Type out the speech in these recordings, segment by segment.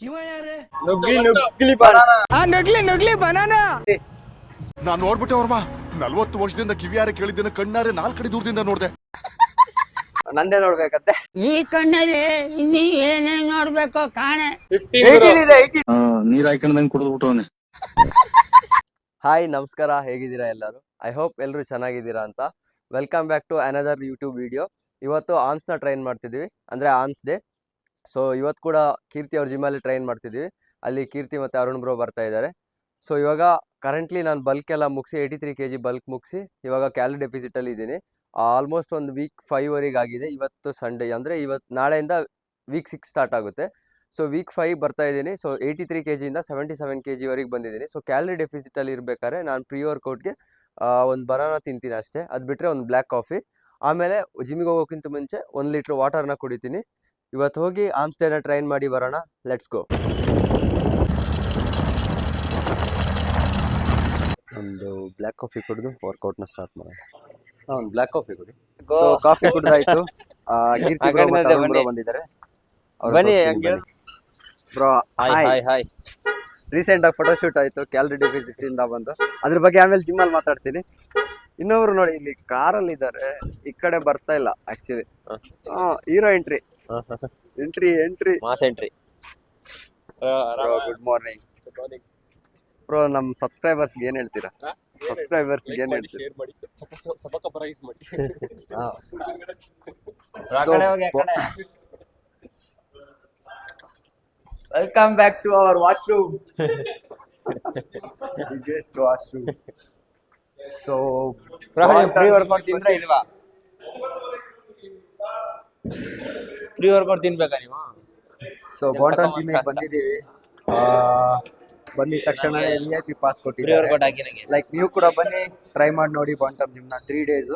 ನುಗ್ಲಿ ನುಗ್ಲಿ banana. ನುಗ್ಲಿ banana. ನಾನ್ ನೋಡ್ಬಿಟ್ಟೆ ವರ್ಮ 40 ವರ್ಷದಿಂದ ಕಿವಿಯಾರೆ ಕೇಳಿದ್ದೇನೆ, ಕಣ್ಣಾರೆ 4 ಕಡೆ ದೂರದಿಂದ ನೋಡ್ದೆ. ನಂದೇ ನೋಡ್ಬೇಕಂತೆ. ಈ ಕಣ್ಣಲ್ಲಿ ಇನ್ನೀ ಏನೇನ್ ನೋಡ್ಬೇಕು ಕಾಣೆ. 18 ಇದೆ 18. ನೀರ್ ಹಾಕೊಂಡಂಗ್ ಕುಡಿದ್ಬಿಟ್ಟವನೆ. ಹಾಯ್ ನಮಸ್ಕಾರ, ಹೇಗಿದ್ದೀರಾ ಎಲ್ಲರೂ? ಐ ಹೋಪ್ ಎಲ್ಲರೂ ಚೆನ್ನಾಗಿದ್ದೀರಾ ಅಂತ. Welcome back to another YouTube video. ಇವತ್ತು ಆರ್ಮ್ಸ್ನ ಟ್ರೈನ್ ಮಾಡ್ತಿದ್ವಿ, ಅಂದರೆ ಆರ್ಮ್ಸ್ ಡೇ. ಸೊ ಇವತ್ತು ಕೂಡ ಕೀರ್ತಿ ಅವ್ರ ಜಿಮ್ಮಲ್ಲಿ ಟ್ರೈನ್ ಮಾಡ್ತಿದ್ವಿ. ಅಲ್ಲಿ ಕೀರ್ತಿ ಮತ್ತು ಅರುಣ್ ಬ್ರೋ ಬರ್ತಾ ಇದ್ದಾರೆ. ಸೊ ಇವಾಗ ಕರೆಂಟ್ಲಿ ನಾನು ಬಲ್ಕ್ ಎಲ್ಲ ಮುಗಿಸಿ 83 kg ಬಲ್ಕ್ ಮುಗಿಸಿ ಇವಾಗ ಕ್ಯಾಲರಿ ಡೆಫಿಸಿಟಲ್ಲಿ ಇದ್ದೀನಿ. ಆಲ್ಮೋಸ್ಟ್ ಒಂದು ವೀಕ್ 5ವರೆಗೆ ಆಗಿದೆ. ಇವತ್ತು ಸಂಡೇ, ಅಂದರೆ ನಾಳೆಯಿಂದ ವೀಕ್ 6 ಸ್ಟಾರ್ಟ್ ಆಗುತ್ತೆ. ಸೊ ವೀಕ್ 5 ಬರ್ತಾ ಇದ್ದೀನಿ. ಸೊ 83 kgಯಿಂದ 77 kgವರೆಗೆ ಬಂದಿದ್ದೀನಿ. ಸೊ ಕ್ಯಾಲರಿ ಡೆಫಿಸಿಟಲ್ಲಿ ಇರಬೇಕಾದ್ರೆ ನಾನು ಪ್ರೀ ವರ್ಕೌಟ್ಗೆ ಒಂದು ಬನಾನಾ ತಿಂತೀನಿ ಅಷ್ಟೇ. ಅದು ಬಿಟ್ಟರೆ ಒಂದು ಬ್ಲ್ಯಾಕ್ ಕಾಫಿ. ಆಮೇಲೆ ಜಿಮ್ಮಿಗೆ ಹೋಗೋಕ್ಕಿಂತ ಮುಂಚೆ 1 ಲೀಟ್ರ್ ವಾಟರ್ನ ಕುಡಿತೀನಿ. ಇವತ್ತು ಹೋಗಿ ಆರ್ಮ್ಸ್ ಡೇನ ಟ್ರೈನ್ ಮಾಡಿ ಬರೋಣ. Let's go. ಒಂದು ಬ್ಲ್ಯಾಕ್ ಕಾಫಿ ಕುಡಿದು ವರ್ಕೌಟ್ನ ಸ್ಟಾರ್ಟ್ ಮಾಡೋಣ. ಒಂದು ಬ್ಲ್ಯಾಕ್ ಕಾಫಿ ಕುಡಿ. ಸೊ ಕಾಫಿ ಕುಡ್ದಾಯ್ತು. ಕೀರ್ತಿ ಬ್ರೋ ಮತ್ತು ಅರುಣ್ ಬ್ರೋ ಬಂದಿದ್ದಾರೆ. ಬನ್ನಿ ಬ್ರೋ ಹಾಯ್ ಹಾಯ್. ರೀಸೆಂಟ್ ಆಗಿ ಫೋಟೋಶೂಟ್ ಆಯ್ತು ಕ್ಯಾಲರಿ ಡೆಫಿಸಿಟ್ ಇಂದ ಬಂದು. ಅದ್ರ ಬಗ್ಗೆ ಆಮೇಲೆ ಜಿಮ್ಮಲ್ಲಿ ಮಾತಾಡ್ತೀನಿ. ಇನ್ನೊಬ್ರು ನೋಡಿ ಇಲ್ಲಿ ಕಾರಲ್ಲಿ ಇದ್ದಾರೆ, ಈ ಕಡೆ ಬರ್ತಾ ಇಲ್ಲ actually. Hero entry mass entry. Good morning bro. ನಮ್ಮ ಸಬ್ಸ್ಕ್ರೈಬರ್ಸ್ಗೆ ಏನ್ ಹೇಳ್ತೀರಾ? ಸಬ್ಸ್ಕ್ರೈಬರ್ಸ್ಗೆ ಏನ್ ಹೇಳ್ತೀರಾ? Welcome back to our washroom. Biggest washroom. So pre workout ತಿಂದ್ರೆ ಇಲ್ವಾ? ಪ್ರೀ ವರ್ಕೌಟ್ ತಿನ್ಬೇಕಾ ನೀವು? ಸೊ ಬಾಟಮ್ ಜಿಮ್ಮಿಗೆ ಬಂದಿದ್ದೀವಿ. ಬಂದಿದ ತಕ್ಷಣ VIP ಪಾಸ್ ಪ್ರೀ ಕೊಟ್ಟಿದ್ದಾರೆ. ವರ್ಕೌಟ್ ಹಾಕಿ ನಂಗೆ. ಲೈಕ್ ನೀವು ಕೂಡ ಬನ್ನಿ, ಟ್ರೈ ಮಾಡಿ ನೋಡಿ ಬಾಟಮ್ ಜಿಮ್ನ. 3 days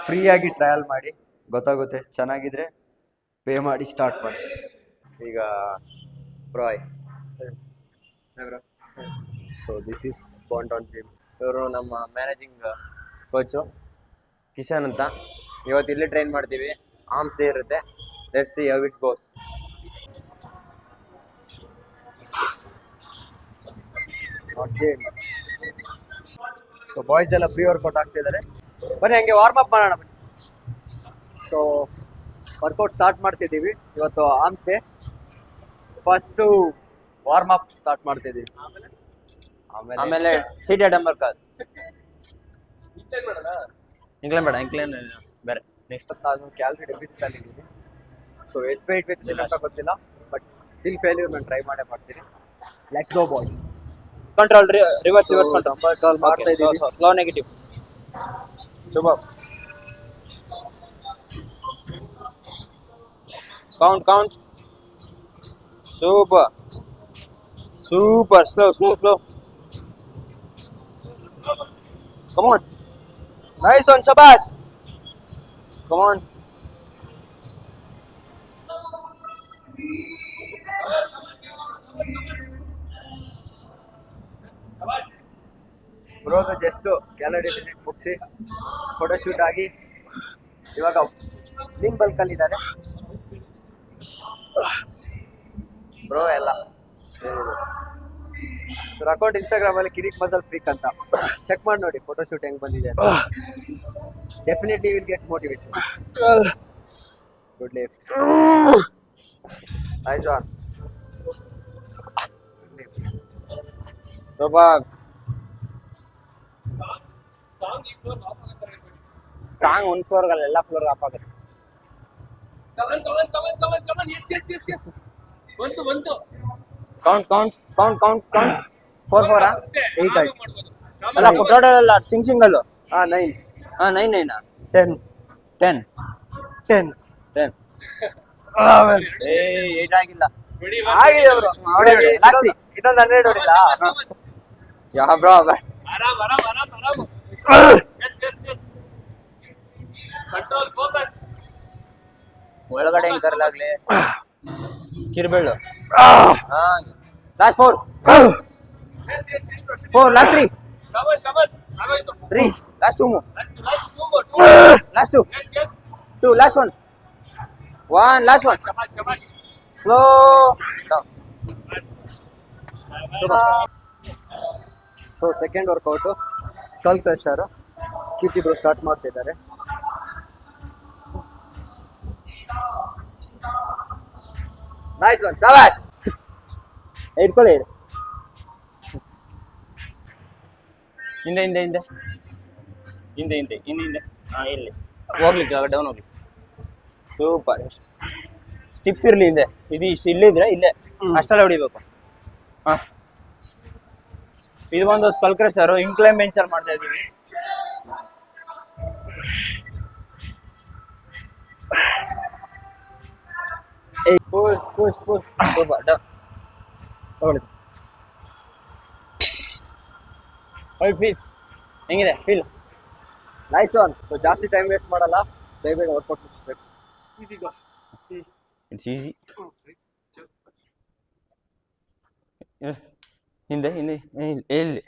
ಫ್ರೀ ಆಗಿ ಟ್ರಯಲ್ ಮಾಡಿ, ಗೊತ್ತಾಗುತ್ತೆ. ಚೆನ್ನಾಗಿದ್ರೆ ಪೇ ಮಾಡಿ ಸ್ಟಾರ್ಟ್ ಮಾಡಿ. ಈಗ ಬ್ರಾಯ್. So this is bantam gym. ಇವರು ನಮ್ಮ ಮ್ಯಾನೇಜಿಂಗ್ ಕೋಚು ಕಿಶನ್ ಅಂತ. ಇವತ್ತು ಇಲ್ಲಿ ಟ್ರೈನ್ ಮಾಡ್ತೀವಿ. ಆರ್ಮ್ಸ್ ಡೇ ಇರುತ್ತೆ. Let's see how it's goes. So boys ಎಲ್ಲ ಪ್ರೀ ವರ್ಕೌಟ್ ಆಗ್ತಿದ್ದಾರೆ. ಬನ್ನಿ ಹಂಗೆ ವಾರ್ಮ್ ಅಪ್ ಮಾಡೋಣ. ಸೊ ವರ್ಕೌಟ್ ಸ್ಟಾರ್ಟ್ ಮಾಡ್ತಿದ್ದೀವಿ. ಇವತ್ತು ಆರ್ಮ್ಸ್ ಡೇ. ಫಸ್ಟು ವಾರ್ಮ್ ಅಪ್ ಸ್ಟಾರ್ಟ್ ಮಾಡ್ತಿದ್ದೀವಿ. ಆಮೇಲೆ ಸೀಟೆಡ್ ವರ್ಕೌಟ್. ಇಂಕ್ಲೈನ್ ಬೇಡ, ಇಂಕ್ಲೈನ್ ಬೇರೆ. ನೆಕ್ಸ್ಟ್ ನಾನು ಕ್ಯಾಲರಿ ಡೆಫಿಸಿಟ್ ಅಲ್ಲಿ ಇದ್ದೀನಿ. ಸೊ ಎಷ್ಟು ವೆಯ್ಟ್ ಬೇಕು ಅಂತ ಗೊತ್ತಿಲ್ಲ, ಬಟ್ ಸ್ಟಿಲ್ ಫೇಲ್ಯೂರ್ ನಾನು ಟ್ರೈ ಮಾಡೇ ಮಾಡ್ತೀನಿ. Let's go boys. Control, reverse control. Call ಮಾಡ್ತಾ ಇದ್ದೀವಿ. Slow negative. Super. Count. Super. Slow. Come on. Nice one, Shabazz. Come on. ಬ್ರೋದು ಜಸ್ಟ್ ಕ್ಯಾಲರಿ ಡೆಫಿಸಿಟ್ ಮುಗಿಸಿ ಫೋಟೋಶೂಟ್ ಆಗಿ ಇವಾಗ ಲಿಂಕ್ ಬಲ್ಕಲ್ಲಿ ಇದ್ದಾರೆ ಬ್ರೋ. ಎಲ್ಲ ಅಕೌಂಟ್ ಇನ್ಸ್ಟಾಗ್ರಾಮ್ ಅಲ್ಲಿ ಕಿರಿಕ್ ಮಜಲ್ ಫ್ರೀಕ್ ಅಂತ ಚೆಕ್ ಮಾಡಿ ನೋಡಿ ಫೋಟೋಶೂಟ್ ಹೆಂಗ್ ಬಂದಿದೆ. Definitely will get motivation. Good lift. Nice one. Super. Song ಒಂದು ಫ್ಲೋರ್ಗಲ್ಲ, ಎಲ್ಲ ಫ್ಲೋರ್ ಆಫ್ ಆಗುತ್ತೆ. ಕೌಂಟ್. 4 8 ಆಯ್ತು. ಅಲ್ಲ ಟೋಟಲ್ ಅಲ್ಲ, ಸಿಂಗಲ್. 9 9 10 10 10 8 ಆಗಿಲ್ಲ. ಆಗಿದೆ ಬ್ರೋ. ಇನ್ನೊಂದು 100 ಹೊಡಿಲ್ಲ. ಯಾ ಬ್ರೋ. ಒಳಗಡೆ ಹೆಂಗ್ ಕರ್ಲಾಗ್ಲಿ ಕಿರ್ಬೇಳು. Last 4 last 3 last 2 last 2 last 1 last 1 slow down. So second workout skull crusher Keerthi bro start ಮಾಡ್ತಿದ್ದಾರೆ. ನೈಸ್ ಒನ್, ಶಬಾಷ್. ಇಟ್ಕೊಳ್ಳಿ. ಹಿಂದೆ ಹಿಂದೆ ಹಿಂದೆ ಹಿಂದೆ ಹಿಂದೆ ಹಿಂದೆ ಹಿಂದೆ ಹಾಂ ಇಲ್ಲಿ ಹೋಗ್ಲಿಕ್ಕೆ ಡೌನ್ ಹೋಗ್ಲಿ. ಸೂಪರ್. ಸ್ಟಿಫ್ ಇರಲಿ ಹಿಂದೆ. ಇದು ಇಷ್ಟು ಇಲ್ಲಿದ್ರೆ ಇಲ್ಲೇ ಅಷ್ಟೆಲ್ಲ ಹೊಡಿಬೇಕು. ಹಾಂ, ಇದು ಒಂದು ಸ್ಕಲ್ ಕ್ರಷರು ಇನ್ಕ್ಲೈನ್ ಬೆಂಚಲ್ಲಿ ಮಾಡ್ತಾ ಇದ್ದೀವಿ. ಸೂಪರ್. ತಗೊಳ್ಳಿ. ಫೀಸ್ ಹೆಂಗಿದೆ ಫೀಲ್? Nice one. ಸೊ ಜಾಸ್ತಿ ಟೈಮ್ ವೇಸ್ಟ್ ಮಾಡಲ್ಲ, ಬೇಗ ಬೇಗ ವರ್ಕೌಟ್ ಮುಗಿಸ್ಬೇಕು. It's easy. ಹಿಂದೆ ಹಿಂದೆ ಎಲ್ಲಿ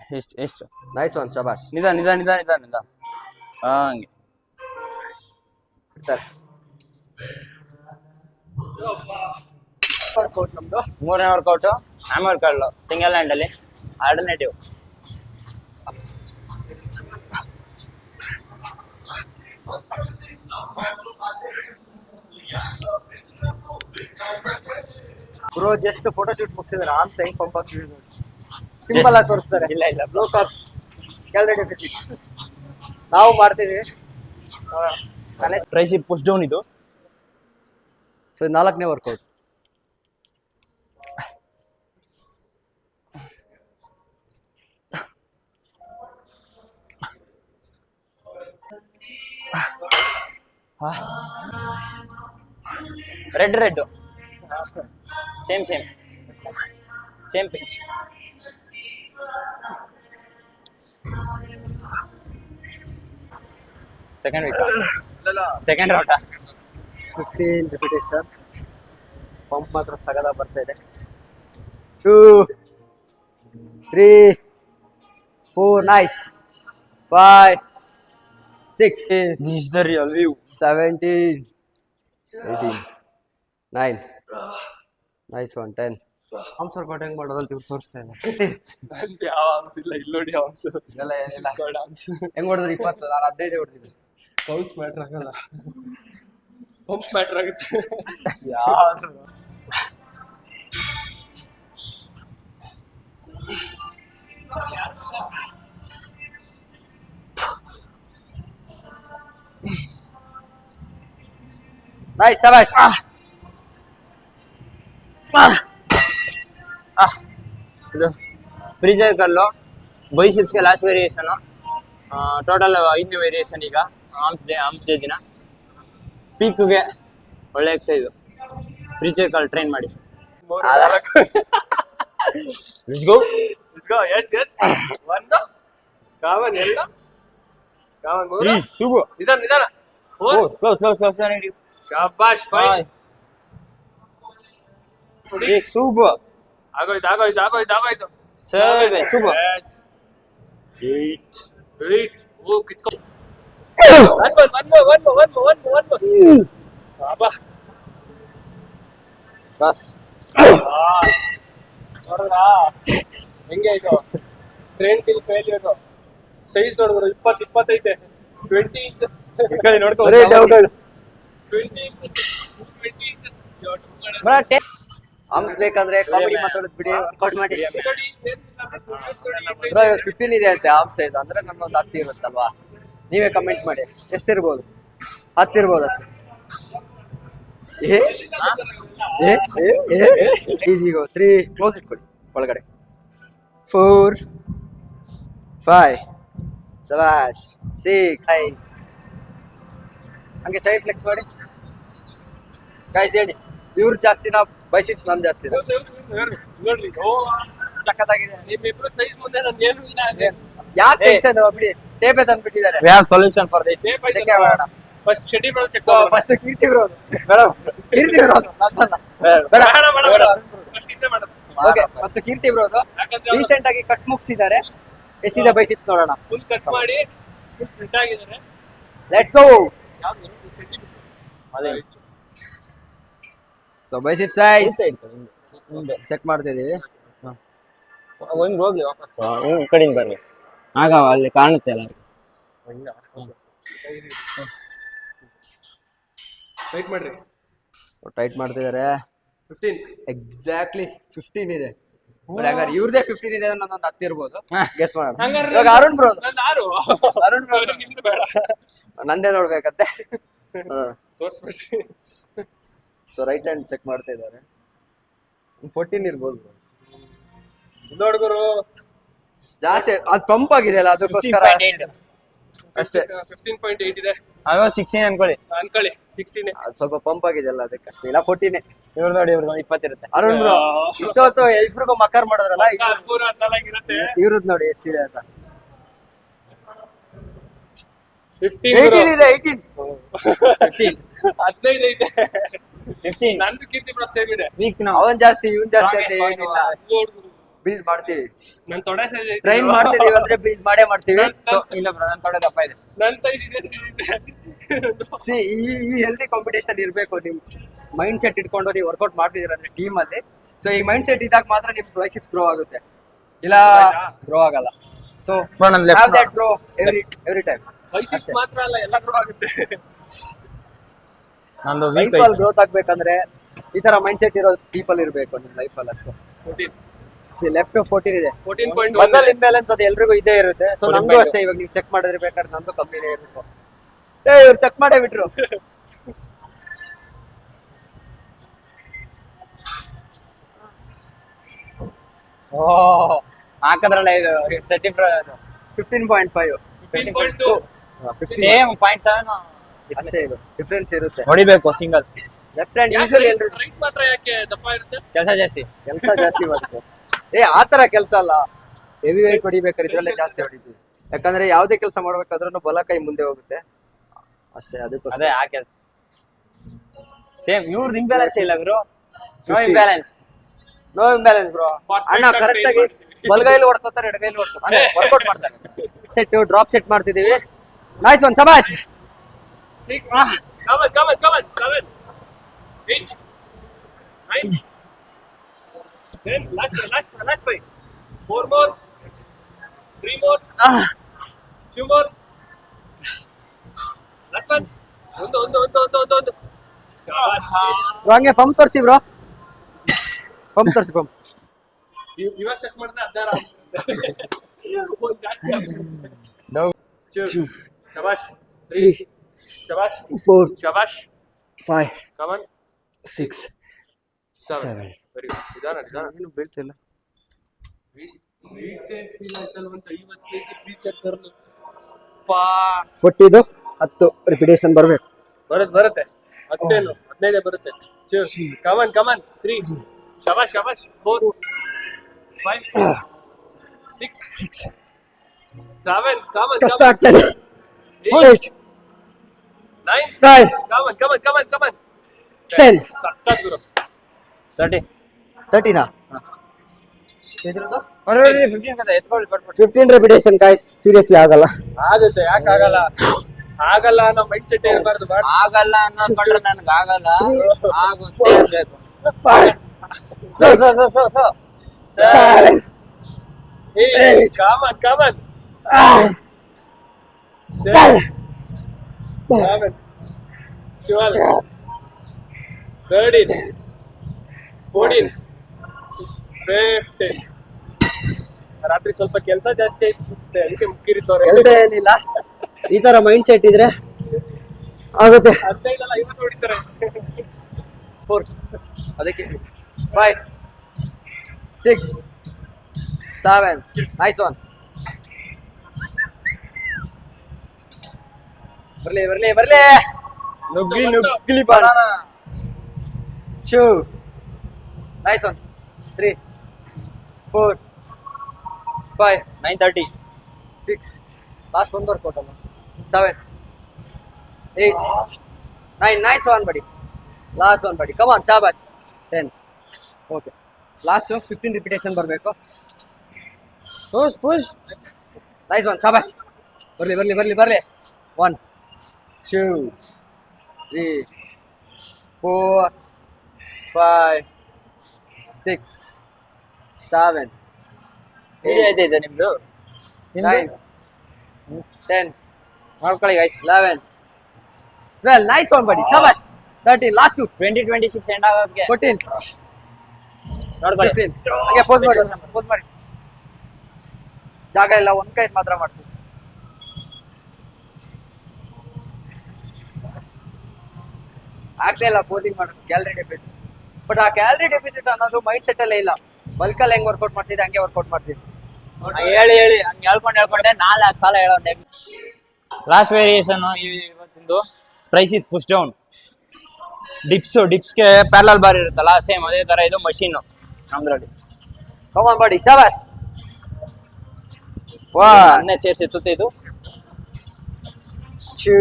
ಎಷ್ಟು ನೈಸ್ ಒನ್, ಶಬಾಷ್. ನಿಧಾನ ನಿಧಾನ ನಿಧಾನ ನಿಧಾನ ನಿಧಾನ. ಹಂಗೆ ಇರ್ತಾರೆ. ವರ್ಕೌಟ್ ನಮ್ದು ಮೂರನೇ ವರ್ಕೌಟು ಹ್ಯಾಮರ್ ಕರ್ಲ್ ಸಿಂಗಲ್ ಹ್ಯಾಂಡಲ್ಲಿ alternative. Bro just photo shoot ಮುಗಿಸಿದ್ರೆ ಆರ್ಮ್ಸ್ ಹೆಂಗ್ ಪಂಪ್ ಆಗ್ತಿದೆ ಸಿಂಪಲ್ ಆಗಿ ತೋರಿಸ್ತಾರೆ. ಇಲ್ಲ ಇಲ್ಲ ಬ್ರೋ ಕಪ್ಸ್ ಕ್ಯಾಲರಿ ಡೆಫಿಸಿಟ್ ನಾವು ಮಾಡ್ತೀವಿ. ಟ್ರೈಸಿಪ್ ಪುಷ್ ಡೌನ್ ಇದು. ಸೊ 4ನೇ ವರ್ಕೌಟ್. ರೆಡ್ ರೆಡ್ same same same pitch. Second week second ರೌಟ 15 ರಿಪಿಟೇಷನ್. ಪಂಪ್ ಮಾತ್ರ ಸಗದ ಬರ್ತಾ ಇದೆ. 2 3 4 nice. 5 6 this is the real view. 17 18 9 nice one 10. Arms workout ಹೆಂಗ್ ಮಾಡೋದಂತ ಇವ್ರು ತೋರಿಸ್ತಾ ಇದೆ. ಯಾವ ಆರ್ಮ್ಸ್ ಇಲ್ಲ, ಇಲ್ಲಿ ನೋಡಿ ಆರ್ಮ್ಸ್ ಇದೆಲ್ಲ ಏನಿಲ್ಲ. ಹೆಂಗ್ ಹೊಡೆದ್ರು 20, ನಾನು 15 ಹೊಡೆದಿದ್ದೆ. ಪೌಲ್ಸ್ ಮ್ಯಾಟ್ರ್ ಆಗಲ್ಲ, ಪಂಪ್ ಮ್ಯಾಟ್ರ್ ಆಗುತ್ತೆ. ಯಾರು ನೈಸ್, ಶಬಾಷ್. ಇದು ಫ್ರೀಜರ್ ಕಲ್ಲು ಬೈಸಿಪ್ಸ್ಗೆ ಲಾಸ್ಟ್ ವೇರಿಯೇಷನ್. Total 5 variation. ಈಗ ಆರ್ಮ್ಸ್ ಡೇ ದಿನ ಪೀಕ್ಗೆ ಒಳ್ಳೆ ಎಕ್ಸೈಸು. ಫ್ರೀಜರ್ ಕಲ್ ಟ್ರೈನ್ ಮಾಡಿ. Let's go. Yes yes. ಒಂದು ಕಾಮನ್, ಎರಡು ಕಾಮನ್, ಮೂರು. ಶುಭ. ನಿಧಾನ ನಿಧಾನ. ಸ್ಲೋ ಸ್ಲೋ ಸ್ಲೋ ಸ್ಲೋ ನಡಿ. ಶಾಬಾಷ್. 5 ಶುಭ. ಆಗೋಯ್ತು ಆಗೋಯ್ತು ಆಗೋಯ್ತು ಆಗೋಯ್ತು. 7 ಶುಭ. 8 8 ಓ ಕಿತ್ಕೊ. Last one more. ಬಾಬಾ ಬಸ್. ನೋಡಿದ್ರಾ ಹೆಂಗೆ ಇದು ಟ್ರೈನ್ ಟಿಲ್ ಫೇಲ್ಯೂರ್. ಸೈಜ್ ನೋಡಿದ್ರು 20 ಐತೆ. 20 ಇಂಚಸ್. ನೋಡ್ಕೊ. 20 ಇಂಚಸ್. ಆರ್ಮ್ಸ್ ಬೇಕಾದ್ರೆ ಕಾಮಿಡಿ ಮಾತಾಡೋದು ಬಿಡಿ, ವರ್ಕೌಟ್ ಮಾಡಿ. ಬ್ರೋ 15 ಇದೆ ಅಂತೆ ಆರ್ಮ್ಸ್ ಸೈಜ್. ಅಂದ್ರೆ ನನ್ನೊಂದು 10 ಇರುತ್ತಲ್ವಾ? ನೀವೇ ಕಮೆಂಟ್ ಮಾಡಿ ಎಷ್ಟಿರ್ಬೋದು. 10 ಇರ್ಬೋದು ಅಷ್ಟೇ. ಈಸಿ ಗೋ. 3 ಕ್ಲೋಸ್ ಇಟ್ಕೊಳ್ಳಿ ಒಳಗಡೆ. 4 5 ಶಬಾಷ್. 6 ನೈಸ್. ಹಂಗೆ ಸೈಡ್ ಫ್ಲೆಕ್ಸ್ ಮಾಡಿ ಗೈಸ್. ಹೇಳಿ ಇವ್ರು ಜಾಸ್ತಿನಾ ಬೈಸಿಪ್ಸ್ ನಮ್ ಜಾಸ್ತಿ? ನೋಡ್ರಿ ಓ ಸಕ್ಕತ್ತಾಗಿದೆ. ನಿಮ್ಮಿಬ್ರು ಸೈಜ್ ಮುಂದೆ ನಾನು ಏನು ಇಲ್ಲ. ಯಾಕೆ ಟೆನ್ಷನ್ ಬಿಡಿ, ಟೇಪೇ ತಂದ್ಬಿಟ್ಟಿದ್ದಾರೆ. We have solution for this. Check ಮಾಡೋಣ. First schedule check so first Keerthi bro madam, Keerthi bro ನನ್ನಲ್ಲ ಬೇಡ ಫಸ್ಟ್ ಇಂದ ಮಾಡೋದು. Okay, first Keerthi bro recent ಆಗಿ ಕಟ್ ಮುಗಿಸಿದ್ದಾರೆ. ಎಷ್ಟಿದೆ ಬೈಸಿಪ್ಸ್ ನೋಡೋಣ. ಫುಲ್ ಕಟ್ ಮಾಡಿ ಫುಲ್ ಸ್ಪ್ಲಿಟ್ ಆಗಿದ್ದಾರೆ. Let's go. ಯಾವುದು ಅದೇ ಸೊ ಬೈಸಿಪ್ ಸೈಜ್ ಚೆಕ್ ಮಾಡ್ತಾ ಇದೀವಿ. ಒಂದು ಹೋಗ್ಲಿ ವಾಪಸ್ ಈ ಕಡೆಯಿಂದ ಬನ್ನಿ ಆಗ ಅಲ್ಲಿ ಕಾಣುತ್ತೆ ಅಲ್ಲ. ವೆಯ್ಟ್ ಮಾಡ್ರಿ. ಟೈಟ್ ಮಾಡ್ತಿದ್ದಾರೆ. 15. ಎಕ್ಸಾಕ್ಟ್ಲಿ 15 ಇದೆ. ಬಟ್ ಹಾಗಾದ್ರೆ ಇವ್ರದೇ 15 ಇದೆ ಅನ್ನೋದೊಂದು 10 ಇರ್ಬೋದು. ಗೆಸ್ ಮಾಡೋಣ. ಹಂಗಾರೆ ಇವಾಗ ಅರುಣ್ ಬ್ರೋ ನಂದು 6. ಅರುಣ್ ಬ್ರೋ ನಿಮ್ದು ಬೇಡ. ನಂದೇ ನೋಡ್ಬೇಕಂತೆ. ತೋರ್ಸ್ಬಿಡ್ರಿ. ಸೊ ರೈಟ್ ಹ್ಯಾಂಡ್ ಚೆಕ್ ಮಾಡ್ತಾ ಇದ್ದಾರೆ. 14 ಇರ್ಬೋದು bro. ನೋಡ್ಗುರು ಜಾಸ್ತಿ ಅದು ಪಂಪ್ ಆಗಿದೆ ಅಲ್ಲ ಅದಕ್ಕೋಸ್ಕರ 15.8 ಅಷ್ಟೇ. 15.8 ಇದೆ ಆಲ್ಮೋಸ್ಟ್ 16 ಅನ್ಕೊಳ್ಳಿ. ಅನ್ಕೊಳ್ಳಿ. 16. ಅದು ಸ್ವಲ್ಪ ಪಂಪ್ ಆಗಿದೆ ಅಲ್ಲ ಅದಕ್ಕೆ ಅಷ್ಟೇ. ಇಲ್ಲ 14 ಇವ್ರು ನೋಡಿ ಇವ್ರದ್ದು 20 ಇರುತ್ತೆ. ಅರುಣ್ ಬ್ರೋ ಇಷ್ಟೊತ್ತು ಇಬ್ರಿಗೂ ಮಕ್ಕರ್ ಮಾಡಿದ್ರಲ್ಲ ಪೂರ 14 ಇರುತ್ತೆ. ಇವ್ರದ್ ನೋಡಿ ಎಷ್ಟಿದೆ ಅಂತ. 15 18 ಇದೆ 18. 15 ಐತೆ. 15 ನಂದು ಕೀರ್ತಿ ಬ್ರೋ ಸೇಮ್ ಇದೆ. ವೀಕ್ ನಾವು ಅವನ್ ಜಾಸ್ತಿ ಇವನ್ ಜಾಸ್ತಿ ಅಂತ Strong ಏನಿಲ್ಲ. ನೋಡ್ಗುರು ಬಿಲ್ಡ್ ಮಾಡ್ತೀವಿ, ನನ್ ತೊಡೆ ಸೈಜ್ ಐತೆ. ಟ್ರೈನ್ ಮಾಡ್ತಿದೀವಿ ಅಂದ್ರೆ ಬಿಲ್ಡ್ ಮಾಡೇ ಮಾಡ್ತೀವಿ. ಇಲ್ಲ ಬ್ರೋ ನನ್ನ ತೊಡೆ ದಪ್ಪ ಇದೆ. ನನ್ ಸೈಜ್ ಇದೆ. ಸಿ ಈ ಹೆಲ್ದಿ ಕಾಂಪಿಟೇಷನ್ ಇರ್ಬೇಕು. ನಿಮ್ ಮೈಂಡ್ ಸೆಟ್ ಇಟ್ಕೊಂಡು ನೀವು ವರ್ಕೌಟ್ ಮಾಡ್ತಿದೀರ ಅಂದ್ರೆ ಟೀಮ್ ಅಲ್ಲಿ. ಸೊ ಈ ಮೈಂಡ್ ಸೆಟ್ ಇದ್ದಾಗ ಮಾತ್ರ ನಿಮ್ ಬೈಸಿಪ್ಸ್ ಗ್ರೋ ಆಗುತ್ತೆ, ಇಲ್ಲ ಗ್ರೋ ಆಗಲ್ಲ. ಸೊ Bro, ನನ್ left have that grow every time. Biceps ಮಾತ್ರ ಅಲ್ಲ ಎಲ್ಲ ಗ್ರೋ ಆಗುತ್ತೆ. ನಂದು ಲೈಫ್ ವೀಕ್ ಅಲ್ಲಿ ಗ್ರೋತ್ ಆಗ್ಬೇಕಂದ್ರೆ ಈ ತರ ಮೈಂಡ್ ಸೆಟ್ ಇರೋ ಪೀಪಲ್ ಇರ್ಬೇಕು ನಿಮ್ ಲೈಫ್ ಅಲ್ಲಿ ಅಷ್ಟೇ. 14. ಲೆಫ್ಟ್ 14 ಇದೆ. 14.1 ಮಸಲ್ ಇಂಬ್ಯಾಲೆನ್ಸ್ ಅದು ಎಲ್ರಿಗೂ ಇದೇ ಇರುತ್ತೆ. ಸೊ 14.2. ನಂದು ಅಷ್ಟೇ. ಇವಾಗ ನೀವು ಚೆಕ್ ಮಾಡಿರ್ಬೇಕಾದ್ರೆ ನಂದು ಕಮ್ಮಿನೇ ಇರುತ್ತೆ. ಇವ್ರು ಚೆಕ್ ಮಾಡೇ ಬಿಟ್ರು. ಓ ಹಾಕದ್ರಲ್ಲ ಇದು ಸೆಟಿ ಬ್ರೋ 15.5 15.2 ಸೇಮ್ 0.7 ಅಷ್ಟೇ. ಇದು ಡಿಫ್ರೆನ್ಸ್ ಇರುತ್ತೆ. ಹೊಡಿಬೇಕು ಸಿಂಗಲ್. ಲೆಫ್ಟ್ ಹ್ಯಾಂಡ್ ಯೂಶಲಿ ಎಲ್ರು ರೈಟ್ ಮಾತ್ರ ಯಾಕೆ ದಪ್ಪ ಇರುತ್ತೆ? ಕೆಲಸ ಜಾಸ್ತಿ. ಕೆಲಸ ಜಾಸ್ತಿ ಮಾಡುತ್ತೆ. ಆತರ ಕೆಲಸ ಅಲ್ಲ, ಹೆವಿ ವೇಟ್ ಹೊಡಿಬೇಕಾದ್ರೆ ಇದ್ರಲ್ಲೇ ಜಾಸ್ತಿ ಹೊಡಿತೀವಿ. ಯಾಕಂದ್ರೆ ಯಾವ್ದೇ ಕೆಲಸ ಮಾಡ್ಬೇಕಾದ್ರೂ ಬಲ ಕೈ ಮುಂದೆ ಹೋಗುತ್ತೆ ಅಷ್ಟೇ. ಅದಕ್ಕೋಸ್ಕರ ಅದೇ ಆ ಕೆಲಸ ಸೇಮ್. ಇವ್ರದ್ದು ಇಂಬ್ಯಾಲೆನ್ಸ್ ಇಲ್ಲ bro. No 50. Imbalance. No imbalance bro. ಅಣ್ಣ ಕರೆಕ್ಟ್ ಆಗಿ ಬಲಗೈಲಿ ಹೊಡ್ಕೋತಾರೆ, ಎಡಗೈಲಿ ಹೊಡ್ಕೋತಾರೆ, ಅಂದ್ರೆ ವರ್ಕೌಟ್ ಮಾಡ್ತಾರೆ. ಸೆಟ್ ಡ್ರಾಪ್ ಸೆಟ್ ಮಾಡ್ತಿದೀವಿ. ನೈಸ್ ಒನ್, ಸಬಾಷ್. 6. Come on. 7. 8. 9. 10. Last fight. 4 more. 3 more. 2 more. Last one. ಒಂದು. ಹಂಗೆ ಪಂಪ್ ತೋರಿಸಿ ಬ್ರೋ. ಪಂಪ್ ತೋರಿಸಿ ಪಂಪ್. ಇವಾಗ ಚೆಕ್ ಮಾಡಿದ್ರೆ 16 ಒಂದು ಜಾಸ್ತಿ ಆಗುತ್ತೆ. ಶಬಾಷ್. 3. ಶಬಾಷ್. 4 ಶಬಾಷ್. 5 Come on. 6 7. 7 very good. ನಿಧಾನ. ಏನು ಬೀಳ್ತಿಲ್ಲ. ವೀಟೇ ಫೀಲ್ ಆಯ್ತಲ್ಲ ಅಂತ 50 kg ಪ್ರೀಚರ್ 40 10 ರಿಪಿಟೇಷನ್ ಬರ್ಬೇಕು. ಬರುತ್ತೆ 10 15 ಬರುತ್ತೆ. ಕಮನ್ 3. ಶಬಾಷ್ 4 5 6 7. ಕಮನ್ ಕಷ್ಟ ಆಗ್ತದೆ. 8 9. 9 ಕಮನ್ 10 ಸಕ್ಕತ್ ಗುರು. 13 15 ಕದ ಎತ್ಕೊಳ್ಳಿ ಪಟ್ 15 ರಿಪಿಟೇಷನ್ ಗಾಯ್ಸ್. ಸೀರಿಯಸ್ಲಿ ಆಗಲ್ಲ. ಆಗುತ್ತೆ, ಯಾಕೆ ಆಗಲ್ಲ ಅನ್ನೋ ಮೈಂಡ್ ಸೆಟ್ ಇರಬಾರ್ದು. ಆಗಲ್ಲ ಅನ್ನೋಕೊಂಡ್ರೆ ನನ್ಗೆ ಆಗಲ್ಲ. ಆಗುತ್ತೆ ಬೇಕು. 5 6 7 ಕಮನ್ 10 11 12 13 14 15. ರಾತ್ರಿ ಸ್ವಲ್ಪ ಕೆಲಸ ಜಾಸ್ತಿ ಆಯ್ತು, ಅದಕ್ಕೆ ಮುಕ್ಕಿರಿತವ್ರೆ. ಕೆಲಸ ಏನಿಲ್ಲ, ಈ ತರ ಮೈಂಡ್ ಸೆಟ್ ಇದ್ರೆ ಆಗುತ್ತೆ. 15 ಅಲ್ಲ 50 ಹೊಡಿತಾರೆ. 4 ಅದಕ್ಕೆ 5 6 7 ನೈಸ್ ಒನ್. ಬರ್ಲಿ ನುಗ್ಲಿ ಬನಾನ. 2 ನೈಸ್ ಒನ್. 3 4 5 9:30 6 ಲಾಸ್ಟ್ ಒಂದು ವರ್ಕೌಟ್ ಅಲ್ಲ. 7 8 9 nice one buddy. Last one buddy. Come on ಶಾಬಾಷ್. 10 ಓಕೆ. ಲಾಸ್ಟ್ 15 ರಿಪಿಟೇಷನ್ ಬರಬೇಕು. ಪುಷ್ ನೈಸ್ ಒನ್ ಶಾಬಾಷ್. ಬರ್ಲಿ 1 2 3 4 5 6 7 ವಿಡಿಯೋ ಐತೆ ನಿಮ್ದು 9 10 ನೋಡ್ಕೊಳ್ಳಿ ಗೈಸ್ 11 12 ನೈಸ್ ಒನ್ ಬಡಿ ಶಬಾಷ್ 13 ಲಾಸ್ಟ್ 2026 ಎಂಡ್ ಆಗೋದಕ್ಕೆ 14 ನೋಡ್ಕೊಳ್ಳಿ 15 ಹಾಗೆ ಪೋಸ್ ಮಾಡಿ ಜಾಗ ಇಲ್ಲ ಒಂದ್ ಕೈ ಮಾತ್ರ ಮಾಡ್ತೀವಿ ಆಗ್ತಾ ಇಲ್ಲ ಪೋಸಿಂಗ್ ಮಾಡೋದು ಕ್ಯಾಲರಿ ಡೆಫಿಸಿಟ್ ಬಟ್ ಆ ಕ್ಯಾಲರಿ ಡೆಫಿಸಿಟ್ ಅನ್ನೋದು ಮೈಂಡ್ ಸೆಟ್ ಅಲ್ಲೇ ಇಲ್ಲ ಬಲ್ಕಲ್ಲಿ ಹೆಂಗ್ ವರ್ಕೌಟ್ ಮಾಡ್ತಿದ್ದೆ ಹಂಗೆ ವರ್ಕೌಟ್ ಮಾಡ್ತೀವಿ ಹೇಳಿ ಹಂಗೆ ಹೇಳ್ಕೊಂಡೆ 4 ಸಲ ಹೇಳೋ ಲಾಸ್ಟ್ ವೇರಿಯೇಷನ್ ಇವತ್ತಿಂದು ಪ್ರೈಸ್ ಇಸ್ ಪುಷ್ ಡೌನ್ ಡಿಪ್ಸ್ಗೆ ಪ್ಯಾರಲಲ್ ಬಾರ್ ಇರುತ್ತಲ್ಲ ಸೇಮ್ ಅದೇ ತರ ಇದು ಮಷೀನ್ ನಮ್ದ್ರಲ್ಲಿ ಕಮಾನ್ ಬಡಿ ಶಬಾಷ್ ಅನ್ನೇ ಸೇರಿಸಿ ಎತ್ತುತ್ತೆ ಇದು 2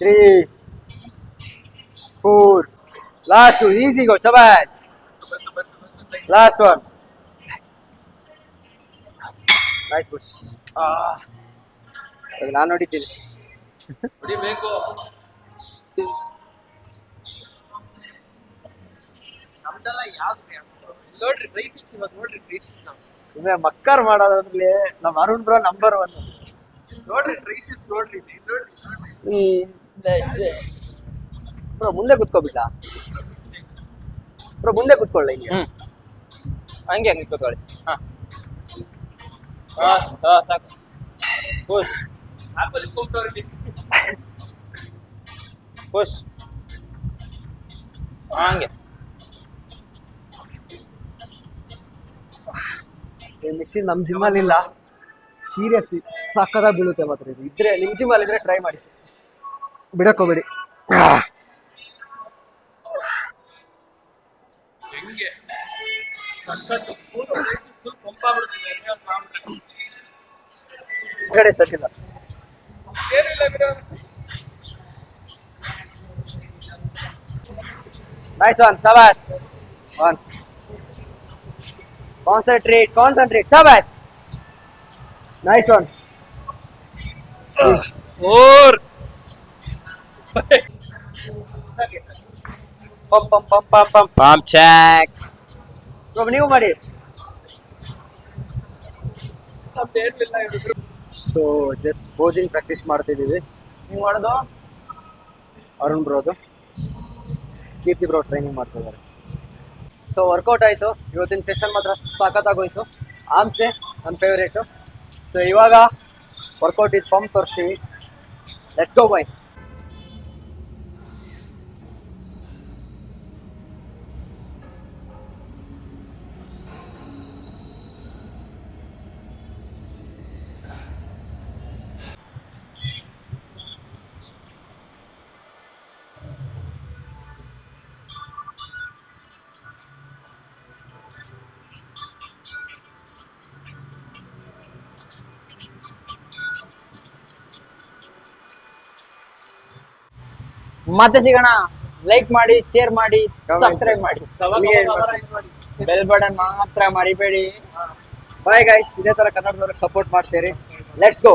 3 4 ಲಾಸ್ಟ್ ಈಸಿ ಗೋ ಶಬಾಷ್ ಲಾಸ್ಟ್ ಒನ್ ನೈಸ್ ಪುಷ್ ನಾನು ನೋಡಿದ್ದೀನಿ ಹೊಡಿಬೇಕು ನಮ್ದೆಲ್ಲ ಯಾವ್ದು ನೋಡ್ರಿ ಡ್ರೈ ಫಿಕ್ಸ್ ಇವತ್ತು ನೋಡ್ರಿ ಡ್ರೈ ಫಿಕ್ಸ್ ಸುಮ್ಮನೆ ಮಕ್ಕರ್ ಮಾಡೋದ್ರಲ್ಲಿ ನಮ್ಮ ಅರುಣ್ ಬ್ರೋ ನಂಬರ್ 1 ನೋಡ್ರಿ ಡ್ರೈ ಫಿಕ್ಸ್ ನೋಡ್ರಿ ನೋಡ್ರಿ ಬ್ರೋ ಮುಂದೆ ಕುತ್ಕೋಬಿಟ್ಟ ಬ್ರೋ ಮುಂದೆ ಕುತ್ಕೊಳ್ಳ ಹಿಂಗೆ ಹಂಗೆ ನಿಂತ್ಕೊಳ್ಳಿ ಸಾಕು ಪುಷ್ ಆಪಲ್ ಕೊಂಡ್ರಿ ಪುಷ್ ಹಂಗೆ ಮಿಷಿನ್ ನಮ್ಮ ಜಿಮ್ಮಲ್ಲಿ ಇಲ್ಲ ಸೀರಿಯಸ್ಲಿ ಸಕ್ಕದಾಗಿ ಬೀಳುತ್ತೆ ಮಾತ್ರ ಇದು ಇದ್ರೆ ನಿಮ್ಮ ಜಿಮ್ಮಲ್ಲಿ ಇದ್ರೆ ಟ್ರೈ ಮಾಡಿ ಬಿಡಕ್ಕೋಬೇಡಿ ಹೆಂಗೆ ಸಖತ್ತು ಫುಲ್ ಕೊಂಪಾಗ್ಬಿಡ್ತಿದೆ ಈ ಕಡೆ ಸತ್ತಿಲ್ಲ ಏನಿಲ್ಲ ಬಿಡು ನೈಸ್ ಒನ್ ಶಬಾಷ್ ಒನ್ ಕಾನ್ಸಂಟ್ರೇಟ್ ಶಬಾಷ್ nice one or pump check bro ನೀವು ಮಾಡಿ ನಮ್ದೇನಿಲ್ಲ ಇವ್ರು ಸೊ ಜಸ್ಟ್ ಪೋಸಿಂಗ್ ಪ್ರಾಕ್ಟೀಸ್ ಮಾಡ್ತಿದ್ದೀವಿ ನೀವು ಮಾಡೋದು ಅರುಣ್ ಬ್ರೋದು ಕೀರ್ತಿ ಬ್ರೋ ಟ್ರೈನಿಂಗ್ ಮಾಡ್ತಿದ್ದಾರೆ ಸೊ ವರ್ಕೌಟ್ ಆಯಿತು ಇವತ್ತಿನ ಸೆಷನ್ ಮಾತ್ರ ಸಖತ್ತಾಗೋಯ್ತು ಆಮ್ಸೆ ನನ್ನ ಫೇವ್ರೇಟು ಸೊ ಇವಾಗ ವರ್ಕೌಟ್ ಇದು ಪಂಪ್ ತೋರಿಸ್ತೀವಿ ಲೆಟ್ಸ್ ಗೋ ಬೈ ಮತ್ತೆ ಸಿಗೋಣ ಲೈಕ್ ಮಾಡಿ ಶೇರ್ ಮಾಡಿ ಸಬ್ಸ್ಕ್ರೈಬ್ ಮಾಡಿ ಬೆಲ್ ಬಟನ್ ಮಾತ್ರ ಮರಿಬೇಡಿ ಬಾಯ್ ಗೈಸ್ ಇದೇ ಥರ ಕನ್ನಡದವ್ರಿಗೆ ಸಪೋರ್ಟ್ ಮಾಡ್ತೀರಿ ಲೆಟ್ಸ್ ಗೋ